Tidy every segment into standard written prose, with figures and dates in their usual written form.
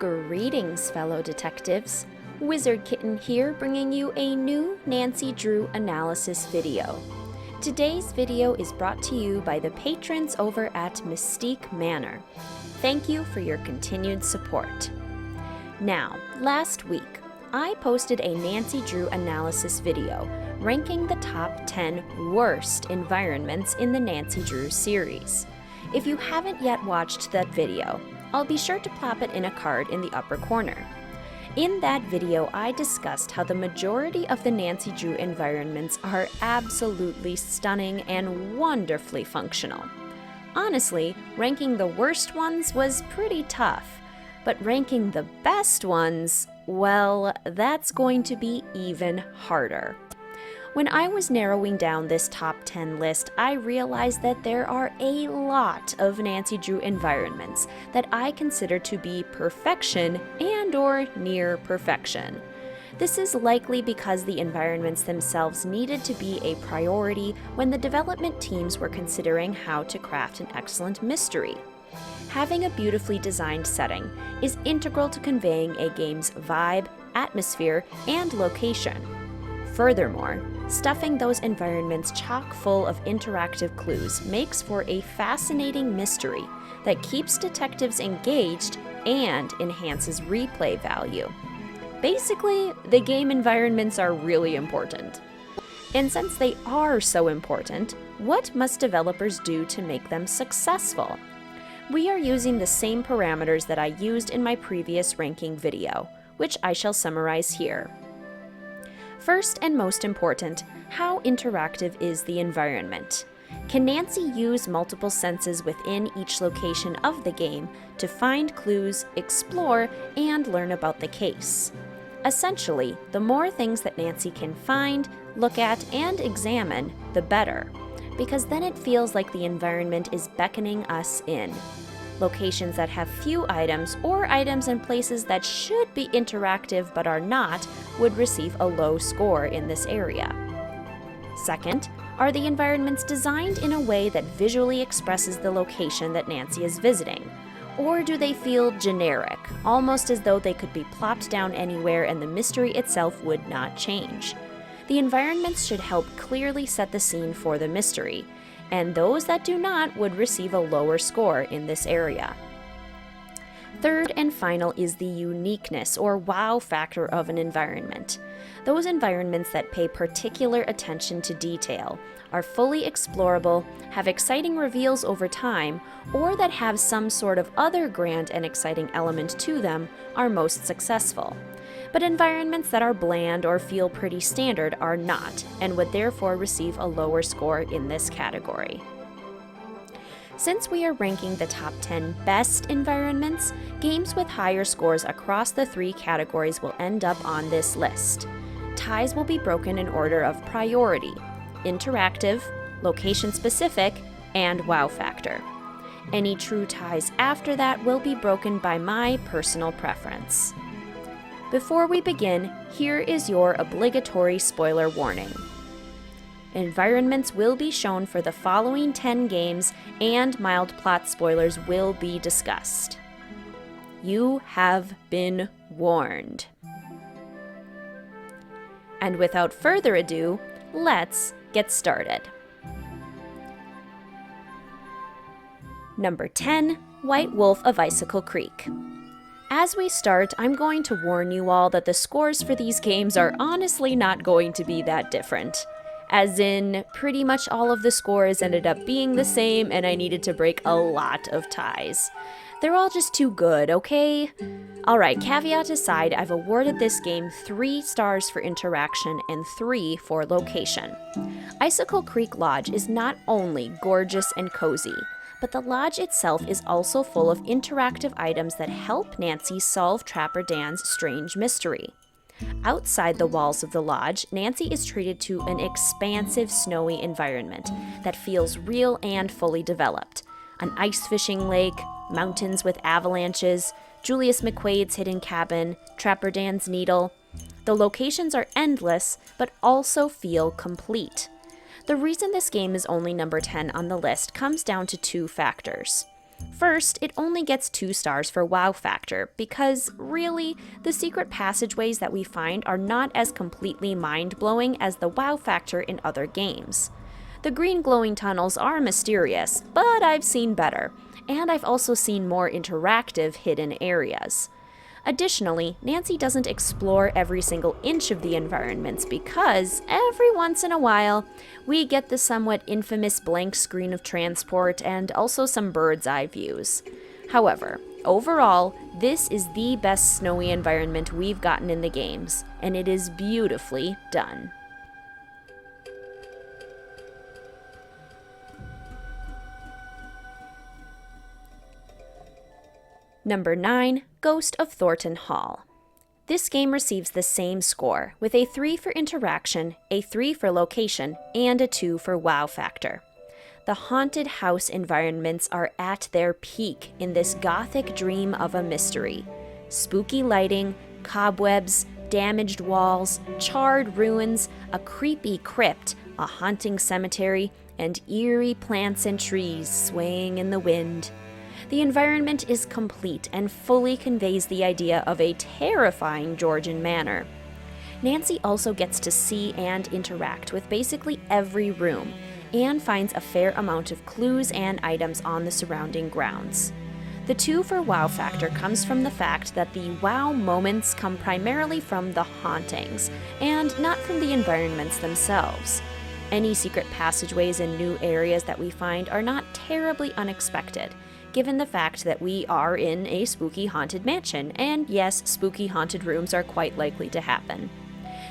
Greetings, fellow detectives. Wizard Kitten here, bringing you a new Nancy Drew analysis video. Today's video is brought to you by the patrons over at Mystique Manor. Thank you for your continued support. Now, last week, I posted a Nancy Drew analysis video ranking the top 10 worst environments in the Nancy Drew series. If you haven't yet watched that video, I'll be sure to plop it in a card in the upper corner. In that video, I discussed how the majority of the Nancy Drew environments are absolutely stunning and wonderfully functional. Honestly, ranking the worst ones was pretty tough, but ranking the best ones, well, that's going to be even harder. When I was narrowing down this top 10 list, I realized that there are a lot of Nancy Drew environments that I consider to be perfection and/or near perfection. This is likely because the environments themselves needed to be a priority when the development teams were considering how to craft an excellent mystery. Having a beautifully designed setting is integral to conveying a game's vibe, atmosphere, and location. Furthermore, stuffing those environments chock full of interactive clues makes for a fascinating mystery that keeps detectives engaged and enhances replay value. Basically, the game environments are really important. And since they are so important, what must developers do to make them successful? We are using the same parameters that I used in my previous ranking video, which I shall summarize here. First and most important, how interactive is the environment? Can Nancy use multiple senses within each location of the game to find clues, explore, and learn about the case? Essentially, the more things that Nancy can find, look at, and examine, the better, because then it feels like the environment is beckoning us in. Locations that have few items or items in places that should be interactive but are not would receive a low score in this area. Second, are the environments designed in a way that visually expresses the location that Nancy is visiting? Or do they feel generic, almost as though they could be plopped down anywhere and the mystery itself would not change? The environments should help clearly set the scene for the mystery, and those that do not would receive a lower score in this area. Third and final is the uniqueness or wow factor of an environment. Those environments that pay particular attention to detail, are fully explorable, have exciting reveals over time, or that have some sort of other grand and exciting element to them are most successful. But environments that are bland or feel pretty standard are not, and would therefore receive a lower score in this category. Since we are ranking the top 10 best environments, games with higher scores across the three categories will end up on this list. Ties will be broken in order of priority: interactive, location-specific, and wow factor. Any true ties after that will be broken by my personal preference. Before we begin, here is your obligatory spoiler warning. Environments will be shown for the following 10 games, and mild plot spoilers will be discussed. You have been warned. And without further ado, let's get started. Number 10, White Wolf of Icicle Creek. As we start, I'm going to warn you all that the scores for these games are honestly not going to be that different. As in, pretty much all of the scores ended up being the same, and I needed to break a lot of ties. They're all just too good, okay? Alright, caveat aside, I've awarded this game 3 stars for interaction and 3 for location. Icicle Creek Lodge is not only gorgeous and cozy, but the lodge itself is also full of interactive items that help Nancy solve Trapper Dan's strange mystery. Outside the walls of the lodge, Nancy is treated to an expansive snowy environment that feels real and fully developed. An ice fishing lake, mountains with avalanches, Julius McQuaid's hidden cabin, Trapper Dan's needle. The locations are endless, but also feel complete. The reason this game is only number 10 on the list comes down to 2 factors. First, it only gets 2 stars for wow factor because, really, the secret passageways that we find are not as completely mind-blowing as the wow factor in other games. The green glowing tunnels are mysterious, but I've seen better, and I've also seen more interactive hidden areas. Additionally, Nancy doesn't explore every single inch of the environments because, every once in a while, we get the somewhat infamous blank screen of transport and also some bird's eye views. However, overall, this is the best snowy environment we've gotten in the games, and it is beautifully done. Number 9, Ghost of Thornton Hall. This game receives the same score, with a 3 for interaction, a 3 for location, and a 2 for wow factor. The haunted house environments are at their peak in this gothic dream of a mystery. Spooky lighting, cobwebs, damaged walls, charred ruins, a creepy crypt, a haunting cemetery, and eerie plants and trees swaying in the wind. The environment is complete and fully conveys the idea of a terrifying Georgian manor. Nancy also gets to see and interact with basically every room, and finds a fair amount of clues and items on the surrounding grounds. The 2 for wow factor comes from the fact that the wow moments come primarily from the hauntings, and not from the environments themselves. Any secret passageways and new areas that we find are not terribly unexpected, given the fact that we are in a spooky haunted mansion, and yes, spooky haunted rooms are quite likely to happen.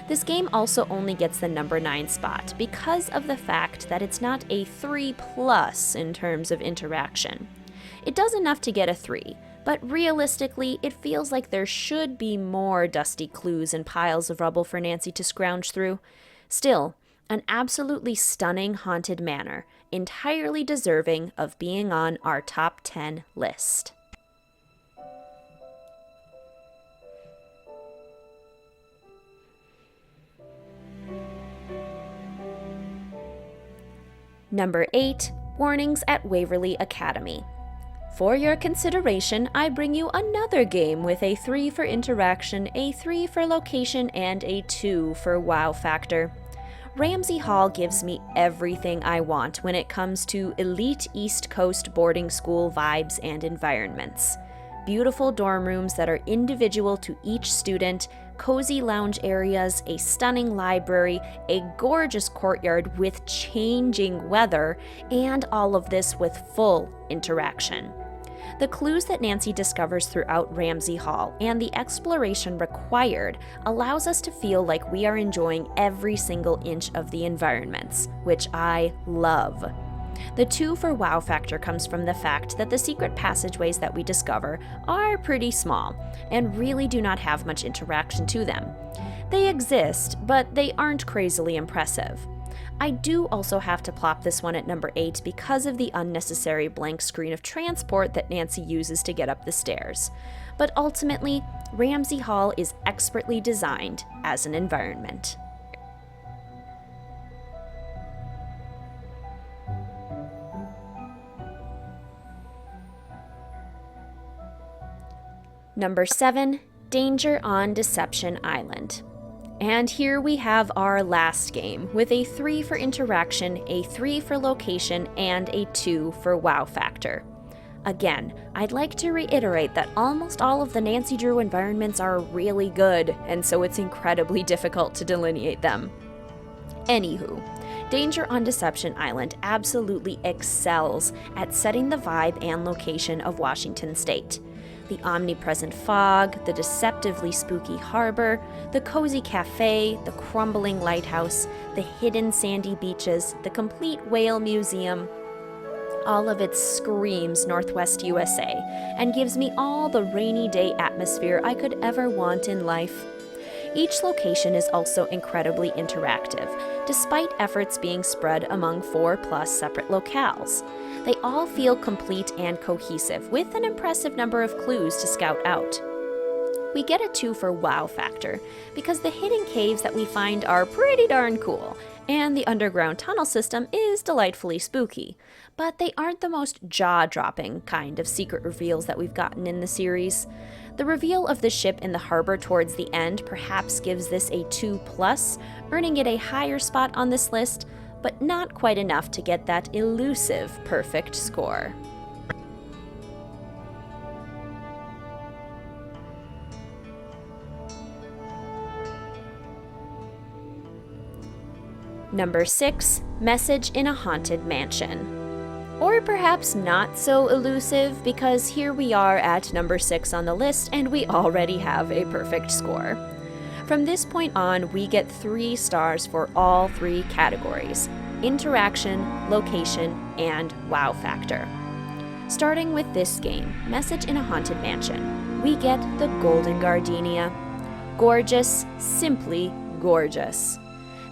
This game also only gets the number 9 spot because of the fact that it's not a 3+ in terms of interaction. It does enough to get a 3, but realistically, it feels like there should be more dusty clues and piles of rubble for Nancy to scrounge through. Still, an absolutely stunning haunted manor, entirely deserving of being on our top 10 list. Number 8, Warnings at Waverly Academy. For your consideration, I bring you another game with a 3 for interaction, a 3 for location, and a 2 for wow factor. Ramsey Hall gives me everything I want when it comes to elite East Coast boarding school vibes and environments. Beautiful dorm rooms that are individual to each student, cozy lounge areas, a stunning library, a gorgeous courtyard with changing weather, and all of this with full interaction. The clues that Nancy discovers throughout Ramsey Hall and the exploration required allows us to feel like we are enjoying every single inch of the environments, which I love. The 2 for wow factor comes from the fact that the secret passageways that we discover are pretty small and really do not have much interaction to them. They exist, but they aren't crazily impressive. I do also have to plop this one at number 8 because of the unnecessary blank screen of transport that Nancy uses to get up the stairs. But ultimately, Ramsey Hall is expertly designed as an environment. Number 7, Danger on Deception Island. And here we have our last game, with a 3 for interaction, a 3 for location, and a 2 for wow factor. Again, I'd like to reiterate that almost all of the Nancy Drew environments are really good, and so it's incredibly difficult to delineate them. Anywho, Danger on Deception Island absolutely excels at setting the vibe and location of Washington State. The omnipresent fog, the deceptively spooky harbor, the cozy cafe, the crumbling lighthouse, the hidden sandy beaches, the complete whale museum. All of it screams Northwest USA and gives me all the rainy day atmosphere I could ever want in life. Each location is also incredibly interactive, despite efforts being spread among 4+ separate locales. They all feel complete and cohesive, with an impressive number of clues to scout out. We get a 2 for wow factor, because the hidden caves that we find are pretty darn cool, and the underground tunnel system is delightfully spooky, but they aren't the most jaw-dropping kind of secret reveals that we've gotten in the series. The reveal of the ship in the harbor towards the end perhaps gives this a 2+, earning it a higher spot on this list, but not quite enough to get that elusive perfect score. Number 6, Message in a Haunted Mansion. Or perhaps not so elusive, because here we are at number 6 on the list and we already have a perfect score. From this point on, we get 3 stars for all 3 categories: interaction, location, and wow factor. Starting with this game, Message in a Haunted Mansion, we get the Golden Gardenia. Gorgeous, simply gorgeous.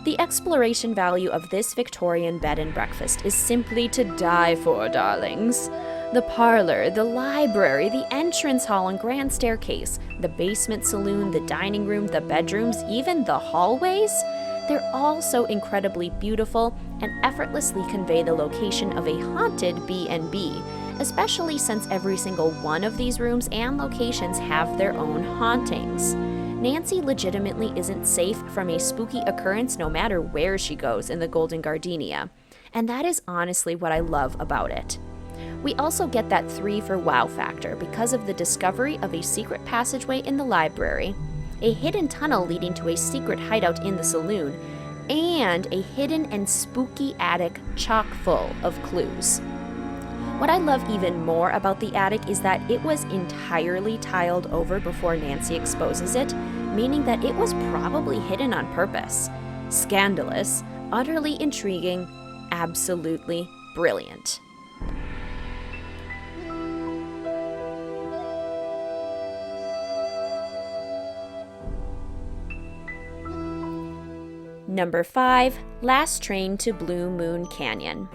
The exploration value of this Victorian bed and breakfast is simply to die for, darlings. The parlor, the library, the entrance hall and grand staircase, the basement saloon, the dining room, the bedrooms, even the hallways, they're all so incredibly beautiful and effortlessly convey the location of a haunted B&B, especially since every single one of these rooms and locations have their own hauntings. Nancy legitimately isn't safe from a spooky occurrence no matter where she goes in the Golden Gardenia, and that is honestly what I love about it. We also get that 3 for wow factor because of the discovery of a secret passageway in the library, a hidden tunnel leading to a secret hideout in the saloon, and a hidden and spooky attic chock full of clues. What I love even more about the attic is that it was entirely tiled over before Nancy exposes it, meaning that it was probably hidden on purpose. Scandalous, utterly intriguing, absolutely brilliant. Number 5, Last Train to Blue Moon Canyon.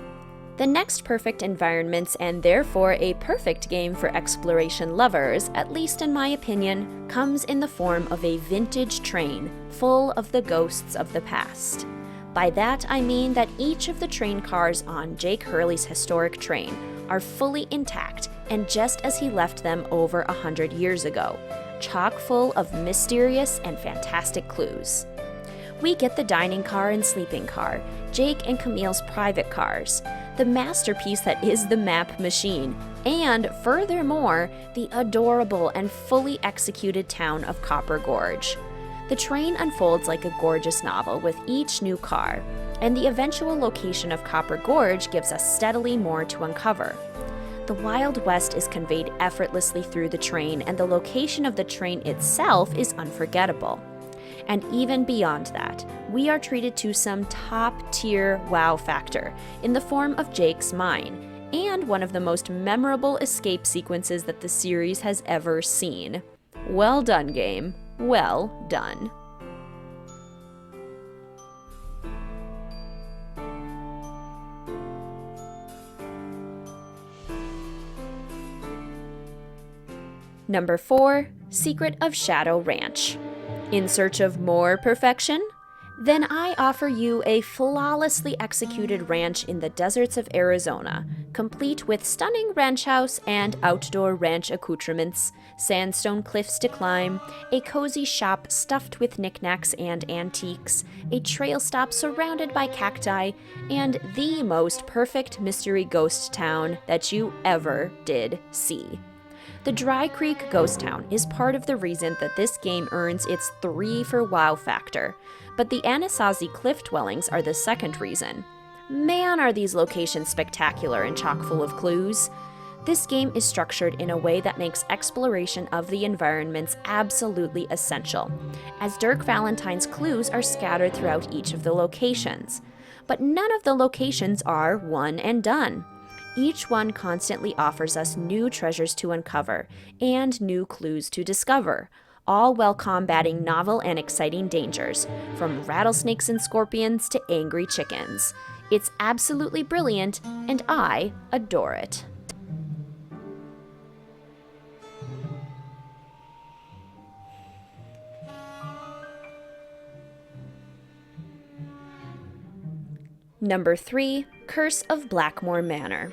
The next perfect environments, and therefore a perfect game for exploration lovers, at least in my opinion, comes in the form of a vintage train full of the ghosts of the past. By that I mean that each of the train cars on Jake Hurley's historic train are fully intact and just as he left them over 100 years ago, chock full of mysterious and fantastic clues. We get the dining car and sleeping car, Jake and Camille's private cars, the masterpiece that is the map machine, and furthermore, the adorable and fully executed town of Copper Gorge. The train unfolds like a gorgeous novel with each new car, and the eventual location of Copper Gorge gives us steadily more to uncover. The Wild West is conveyed effortlessly through the train, and the location of the train itself is unforgettable. And even beyond that, we are treated to some top-tier wow factor in the form of Jake's mine, and one of the most memorable escape sequences that the series has ever seen. Well done, game. Well done. Number 4, Secret of Shadow Ranch. In search of more perfection? Then I offer you a flawlessly executed ranch in the deserts of Arizona, complete with stunning ranch house and outdoor ranch accoutrements, sandstone cliffs to climb, a cozy shop stuffed with knickknacks and antiques, a trail stop surrounded by cacti, and the most perfect mystery ghost town that you ever did see. The Dry Creek Ghost Town is part of the reason that this game earns its 3 for wow factor, but the Anasazi Cliff Dwellings are the second reason. Man, are these locations spectacular and chock full of clues. This game is structured in a way that makes exploration of the environments absolutely essential, as Dirk Valentine's clues are scattered throughout each of the locations. But none of the locations are one and done. Each one constantly offers us new treasures to uncover and new clues to discover, all while combating novel and exciting dangers, from rattlesnakes and scorpions to angry chickens. It's absolutely brilliant, and I adore it. Number 3, Curse of Blackmore Manor.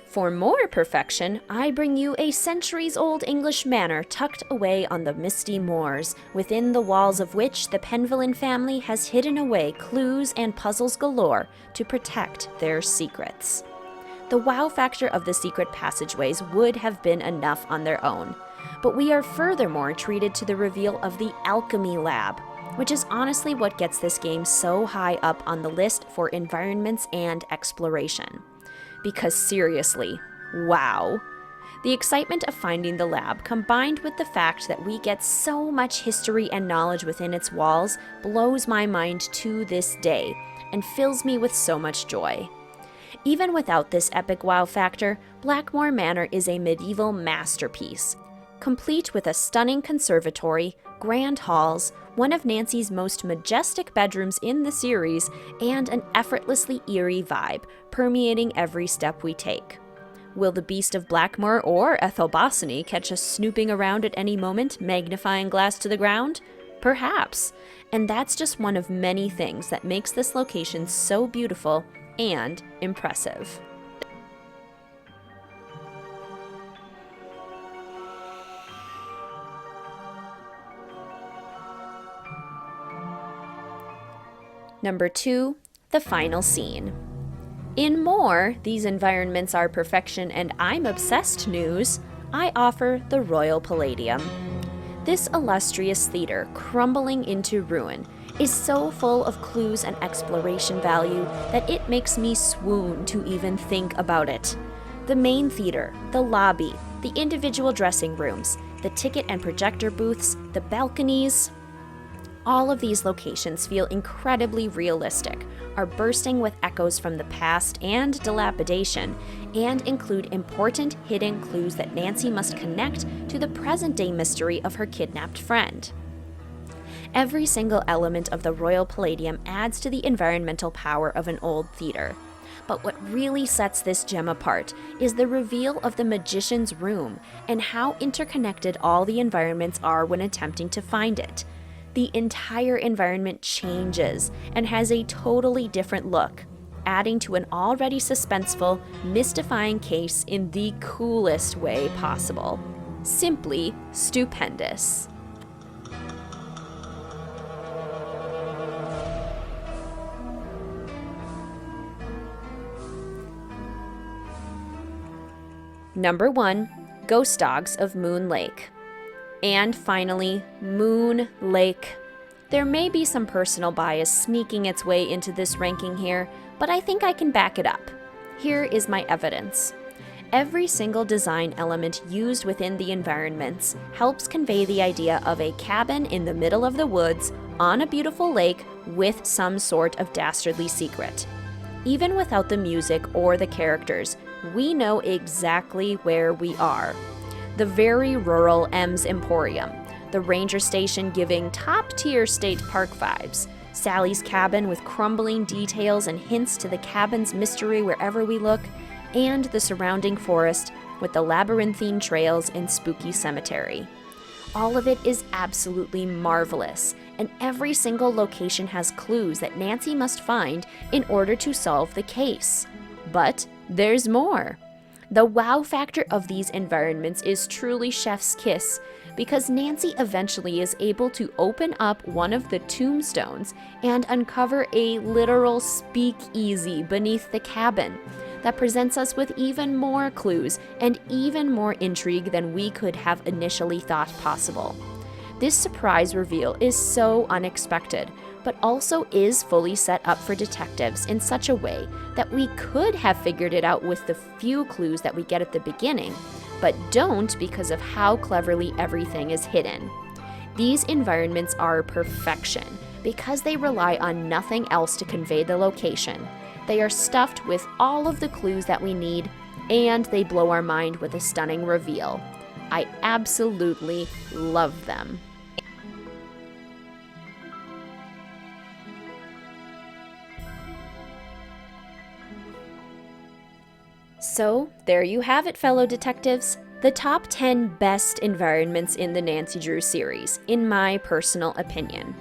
For more perfection, I bring you a centuries-old English manor tucked away on the misty moors, within the walls of which the Penvillin family has hidden away clues and puzzles galore to protect their secrets. The wow factor of the secret passageways would have been enough on their own, but we are furthermore treated to the reveal of the Alchemy Lab, which is honestly what gets this game so high up on the list for environments and exploration. Because seriously, wow. The excitement of finding the lab, combined with the fact that we get so much history and knowledge within its walls, blows my mind to this day and fills me with so much joy. Even without this epic wow factor, Blackmore Manor is a medieval masterpiece, complete with a stunning conservatory, grand halls, one of Nancy's most majestic bedrooms in the series, and an effortlessly eerie vibe permeating every step we take. Will the Beast of Blackmore or Ethel Bossany catch us snooping around at any moment, magnifying glass to the ground? Perhaps. And that's just one of many things that makes this location so beautiful and impressive. Number 2, the final scene. In more, these environments are perfection and I'm obsessed news, I offer the Royal Palladium. This illustrious theater, crumbling into ruin, is so full of clues and exploration value that it makes me swoon to even think about it. The main theater, the lobby, the individual dressing rooms, the ticket and projector booths, the balconies. All of these locations feel incredibly realistic, are bursting with echoes from the past and dilapidation, and include important hidden clues that Nancy must connect to the present-day mystery of her kidnapped friend. Every single element of the Royal Palladium adds to the environmental power of an old theater. But what really sets this gem apart is the reveal of the Magician's Room and how interconnected all the environments are when attempting to find it. The entire environment changes and has a totally different look, adding to an already suspenseful, mystifying case in the coolest way possible. Simply stupendous. Number 1, Ghost Dogs of Moon Lake. And finally, Moon Lake. There may be some personal bias sneaking its way into this ranking here, but I think I can back it up. Here is my evidence. Every single design element used within the environments helps convey the idea of a cabin in the middle of the woods on a beautiful lake with some sort of dastardly secret. Even without the music or the characters, we know exactly where we are. The very rural M's Emporium, the ranger station giving top-tier state park vibes, Sally's cabin with crumbling details and hints to the cabin's mystery wherever we look, and the surrounding forest with the labyrinthine trails and spooky cemetery. All of it is absolutely marvelous, and every single location has clues that Nancy must find in order to solve the case. But there's more. The wow factor of these environments is truly chef's kiss, because Nancy eventually is able to open up one of the tombstones and uncover a literal speakeasy beneath the cabin that presents us with even more clues and even more intrigue than we could have initially thought possible. This surprise reveal is so unexpected, but also is fully set up for detectives in such a way that we could have figured it out with the few clues that we get at the beginning, but don't because of how cleverly everything is hidden. These environments are perfection because they rely on nothing else to convey the location. They are stuffed with all of the clues that we need, and they blow our mind with a stunning reveal. I absolutely love them. So, there you have it, fellow detectives. The top 10 best environments in the Nancy Drew series, in my personal opinion.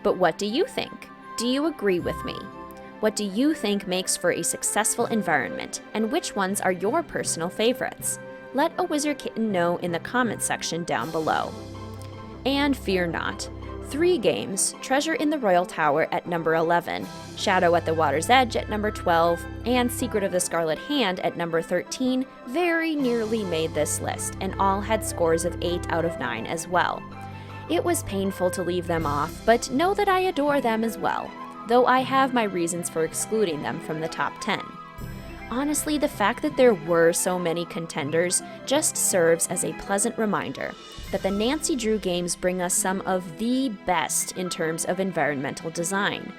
But what do you think? Do you agree with me? What do you think makes for a successful environment, and which ones are your personal favorites? Let a Wizard Kitten know in the comments section down below. And fear not. 3 games, Treasure in the Royal Tower at number 11, Shadow at the Water's Edge at number 12, and Secret of the Scarlet Hand at number 13, very nearly made this list, and all had scores of 8 out of 9 as well. It was painful to leave them off, but know that I adore them as well, though I have my reasons for excluding them from the top 10. Honestly, the fact that there were so many contenders just serves as a pleasant reminder that the Nancy Drew games bring us some of the best in terms of environmental design.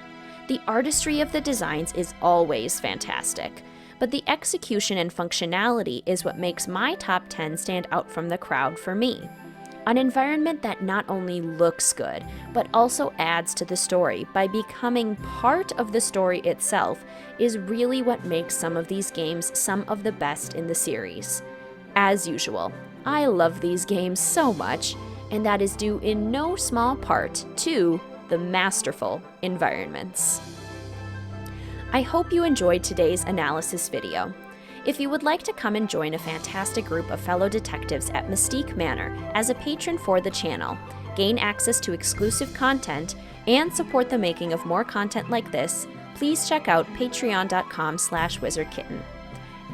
The artistry of the designs is always fantastic, but the execution and functionality is what makes my top 10 stand out from the crowd for me. An environment that not only looks good, but also adds to the story by becoming part of the story itself is really what makes some of these games some of the best in the series. As usual, I love these games so much, and that is due in no small part to the masterful environments. I hope you enjoyed today's analysis video. If you would like to come and join a fantastic group of fellow detectives at Mystique Manor as a patron for the channel, gain access to exclusive content, and support the making of more content like this, please check out patreon.com/wizardkitten.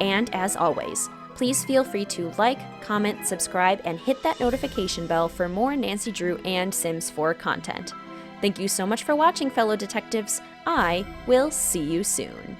And as always, please feel free to like, comment, subscribe, and hit that notification bell for more Nancy Drew and Sims 4 content. Thank you so much for watching, fellow detectives. I will see you soon.